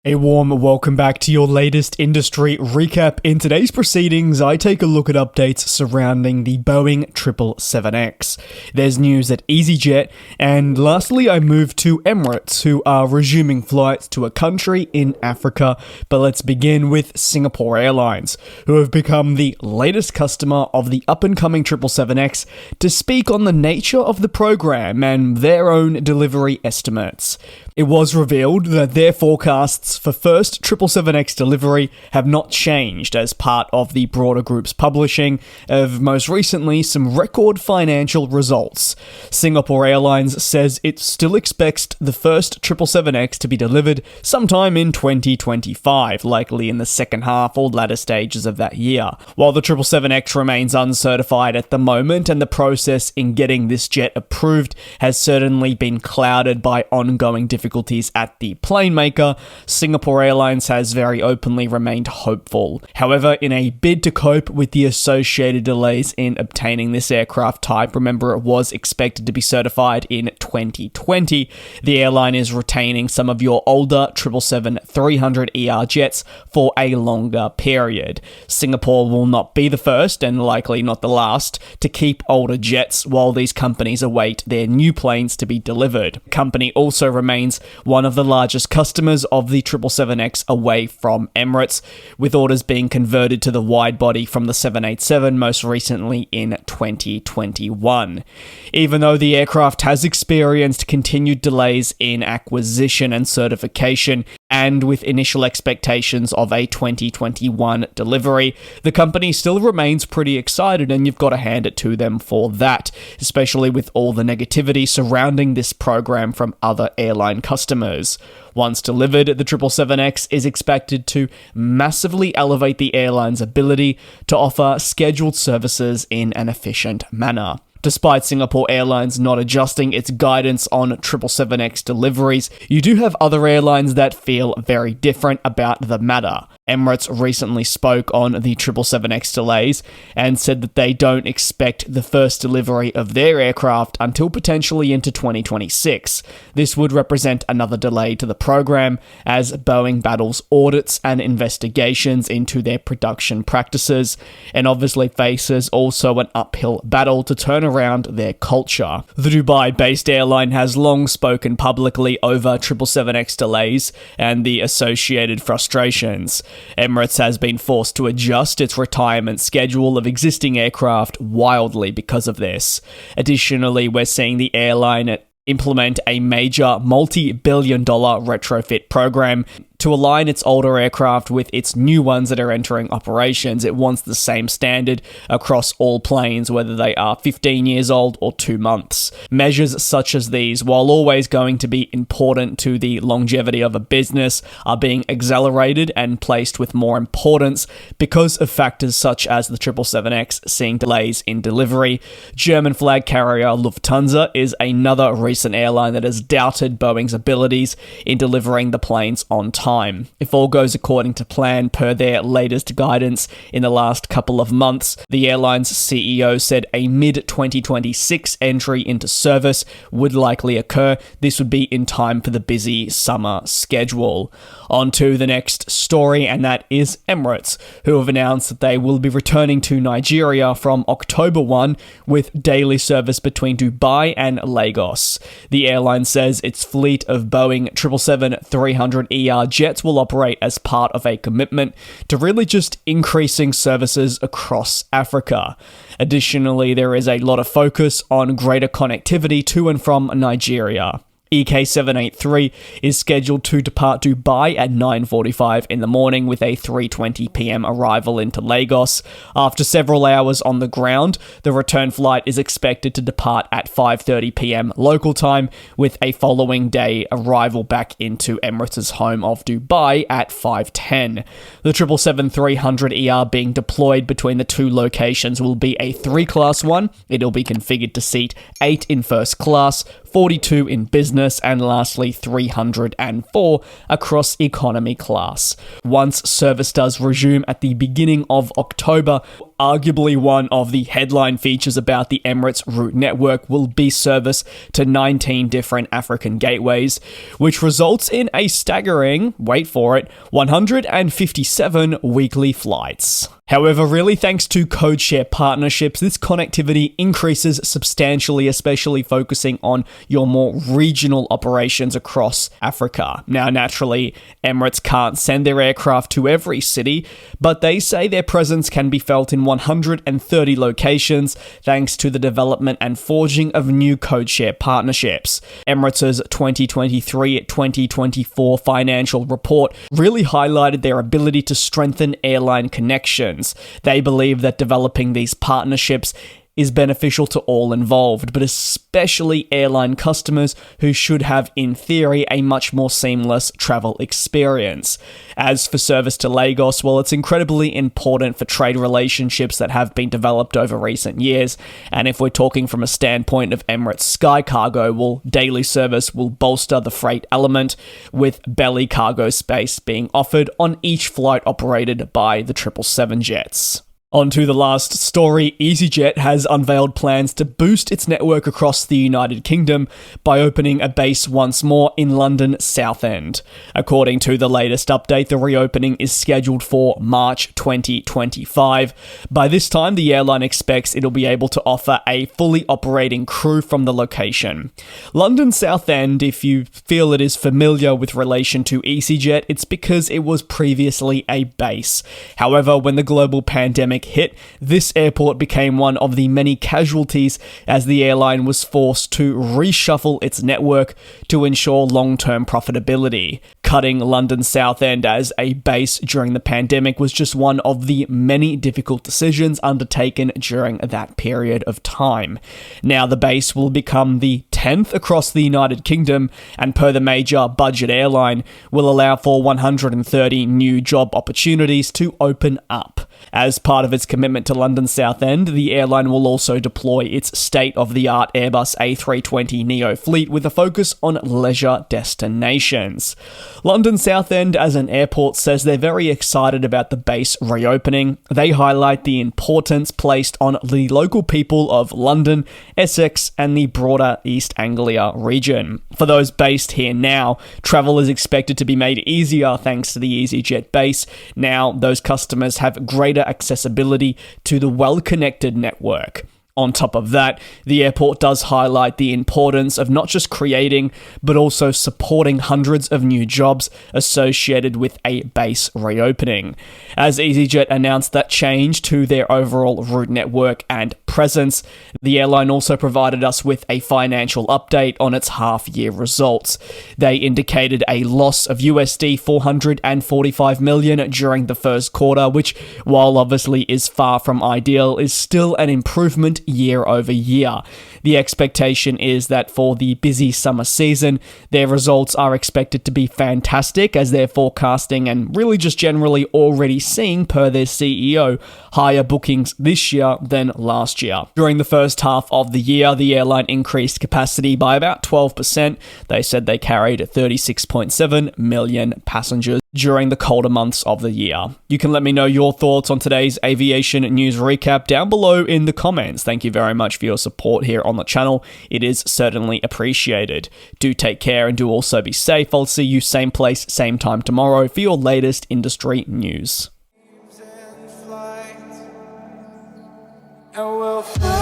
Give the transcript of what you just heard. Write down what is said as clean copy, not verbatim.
A warm welcome back to your latest industry recap. In today's proceedings, I take a look at updates surrounding the Boeing 777X. There's news at easyJet, and lastly I move to Emirates, who are resuming flights to a country in Africa. But let's begin with Singapore Airlines, who have become the latest customer of the up-and-coming 777X to speak on the nature of the program and their own delivery estimates. It was revealed that their forecasts for first 777X delivery have not changed as part of the broader group's publishing of most recently some record financial results. Singapore Airlines says it still expects the first 777X to be delivered sometime in 2025, likely in the second half or latter stages of that year. While the 777X remains uncertified at the moment, and the process in getting this jet approved has certainly been clouded by ongoing difficulties at the plane maker, Singapore Airlines has very openly remained hopeful. However, in a bid to cope with the associated delays in obtaining this aircraft type, remember it was expected to be certified in 2020, the airline is retaining some of your older 777-300ER jets for a longer period. Singapore will not be the first, and likely not the last, to keep older jets while these companies await their new planes to be delivered. The company also remains one of the largest customers of the 777X away from Emirates, with orders being converted to the wide body from the 787 most recently in 2021. Even though the aircraft has experienced continued delays in acquisition and certification, and with initial expectations of a 2021 delivery, the company still remains pretty excited, and you've got to hand it to them for that, especially with all the negativity surrounding this program from other airline customers. Once delivered, the 777X is expected to massively elevate the airline's ability to offer scheduled services in an efficient manner. Despite Singapore Airlines not adjusting its guidance on 777X deliveries, you do have other airlines that feel very different about the matter. Emirates recently spoke on the 777X delays and said that they don't expect the first delivery of their aircraft until potentially into 2026. This would represent another delay to the program as Boeing battles audits and investigations into their production practices, and obviously faces also an uphill battle to turn around their culture. The Dubai-based airline has long spoken publicly over 777X delays and the associated frustrations. Emirates has been forced to adjust its retirement schedule of existing aircraft wildly because of this. Additionally, we're seeing the airline implement a major multi-billion-dollar retrofit program to align its older aircraft with its new ones that are entering operations. It wants the same standard across all planes, whether they are 15 years old or 2 months. Measures such as these, while always going to be important to the longevity of a business, are being accelerated and placed with more importance because of factors such as the 777X seeing delays in delivery. German flag carrier Lufthansa is another recent airline that has doubted Boeing's abilities in delivering the planes on time. If all goes according to plan per their latest guidance in the last couple of months, the airline's CEO said a mid-2026 entry into service would likely occur. This would be in time for the busy summer schedule. On to the next story, and that is Emirates, who have announced that they will be returning to Nigeria from October 1 with daily service between Dubai and Lagos. The airline says its fleet of Boeing 777-300ER jets will operate as part of a commitment to really just increasing services across Africa. Additionally, there is a lot of focus on greater connectivity to and from Nigeria. EK783 is scheduled to depart Dubai at 9:45 in the morning with a 3:20 p.m. arrival into Lagos. After several hours on the ground, the return flight is expected to depart at 5:30 p.m. local time, with a following day arrival back into Emirates' home of Dubai at 5:10. The 777-300ER being deployed between the two locations will be a 3-class one. It'll be configured to seat 8 in first class, 42 in business, and lastly 304 across economy class. Once service does resume at the beginning of October, arguably one of the headline features about the Emirates route network, will be service to 19 different African gateways, which results in a staggering, wait for it, 157 weekly flights. However, really thanks to codeshare partnerships, this connectivity increases substantially, especially focusing on your more regional operations across Africa. Now, naturally, Emirates can't send their aircraft to every city, but they say their presence can be felt in 130 locations thanks to the development and forging of new codeshare partnerships. Emirates' 2023-2024 financial report really highlighted their ability to strengthen airline connections. They believe that developing these partnerships is beneficial to all involved, but especially airline customers who should have, in theory, a much more seamless travel experience. As for service to Lagos, well, it's incredibly important for trade relationships that have been developed over recent years, and if we're talking from a standpoint of Emirates Sky Cargo, well, daily service will bolster the freight element, with belly cargo space being offered on each flight operated by the 777 jets. On to the last story, easyJet has unveiled plans to boost its network across the United Kingdom by opening a base once more in London Southend. According to the latest update, the reopening is scheduled for March 2025. By this time, the airline expects it'll be able to offer a fully operating crew from the location. London Southend, if you feel it is familiar with relation to easyJet, it's because it was previously a base. However, when the global pandemic hit, this airport became one of the many casualties as the airline was forced to reshuffle its network to ensure long-term profitability. Cutting London Southend as a base during the pandemic was just one of the many difficult decisions undertaken during that period of time. Now the base will become the 10th across the United Kingdom, and per the major budget airline, will allow for 130 new job opportunities to open up. As part of its commitment to London Southend, the airline will also deploy its state-of-the-art Airbus A320neo fleet with a focus on leisure destinations. London Southend as an airport says they're very excited about the base reopening. They highlight the importance placed on the local people of London, Essex, and the broader East Anglia region. For those based here now, travel is expected to be made easier thanks to the easyJet base. Now, those customers have greater accessibility to the well-connected network. On top of that, the airport does highlight the importance of not just creating, but also supporting hundreds of new jobs associated with a base reopening. As easyJet announced that change to their overall route network and presence, the airline also provided us with a financial update on its half-year results. They indicated a loss of USD 445 million during the first quarter, which, while obviously is far from ideal, is still an improvement year over year. The expectation is that for the busy summer season, their results are expected to be fantastic, as they're forecasting and really just generally already seeing, per their CEO, higher bookings this year than last year. During the first half of the year, the airline increased capacity by about 12%. They said they carried 36.7 million passengers during the colder months of the year. You can let me know your thoughts on today's aviation news recap down below in the comments. Thank you very much for your support here on the channel. It is certainly appreciated. Do take care and do also be safe. I'll see you same place, same time tomorrow for your latest industry news. And we'll fly.